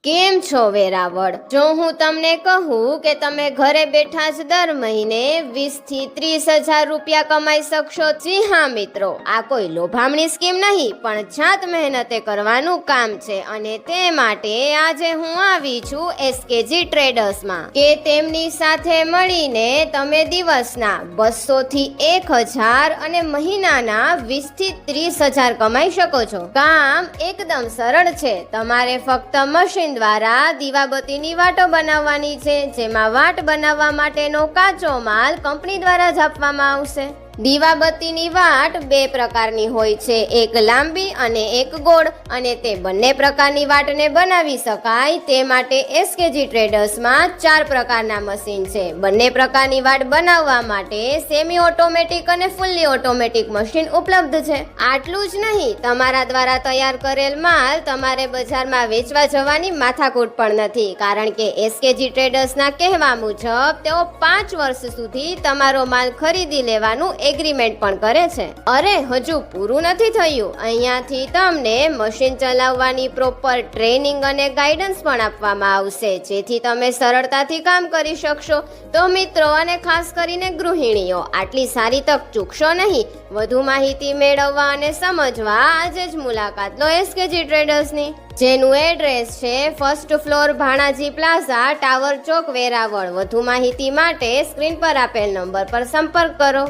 કેમ છો વેરાવળ? જો હું તમને કહું કે તમે ઘરે બેઠા જ દર મહિને 20 થી 30 હજાર રૂપિયા કમાઈ શકશો, જી હા મિત્રો, આ કોઈ લોભામણી સ્કીમ નહીં પણ જાત મહેનતે કરવાનું કામ છે. અને તે માટે આજે હું આવી છું એસકેજી ટ્રેડર્સમાં કે તેમની સાથે મળીને તમે દિવસના 200 થી 1000 અને મહિનાના 20 થી 30 હજાર કમાઈ શકો છો. કામ એકદમ સરળ છે. તમારે ફક્ત મશીન દ્વારા દીવાબત્તીની વાટો બનાવવાની છે, જેમાં વાટ બનાવવા માટેનો કાચો માલ કંપની દ્વારા જ આપવામાં આવશે. દીવાબત્તીની વાટ બે પ્રકારની હોય છે, એક લાંબી અને એક ગોળ, અને તે બંને પ્રકારની વાટને બનાવી શકાય તે માટે એસકેજી ટ્રેડર્સમાં 4 પ્રકારના મશીન છે. બંને પ્રકારની વાટ બનાવવા માટે સેમી ઓટોમેટિક અને ફૂલ્લી ઓટોમેટિક મશીન ઉપલબ્ધ છે. આટલું જ નહીં, તમારા દ્વારા તૈયાર કરેલ માલ તમારે બજારમાં વેચવા જવાની માથાકૂટ પણ નથી, કારણ કે એસકેજી ટ્રેડર્સના કહેવા મુજબ તેઓ 5 વર્ષ સુધી તમારો માલ ખરીદી લેવાનું એગ્રીમેન્ટ પણ કરે છે. અરે હજુ પૂરું નથી થયું, અહીંયાથી તમને મશીન ચલાવવાની પ્રોપર ટ્રેનિંગ અને ગાઈડન્સ પણ આપવામાં આવશે, જેથી તમે સરળતાથી કામ કરી શકશો. તો મિત્રો અને ખાસ કરીને ગૃહિણીઓ, આટલી સારી તક ચૂકશો નહીં. વધુ માહિતી મેળવવા અને સમજવા આજે જ મુલાકાત લો એસકેજી ટ્રેડર્સની, જેનું એડ્રેસ છે ફર્સ્ટ ફ્લોર ભાણાજી પ્લાઝા, ટાવર ચોક, વેરાવળ. વધુ માહિતી માટે સ્ક્રીન પર આપેલ નંબર પર સંપર્ક કરો.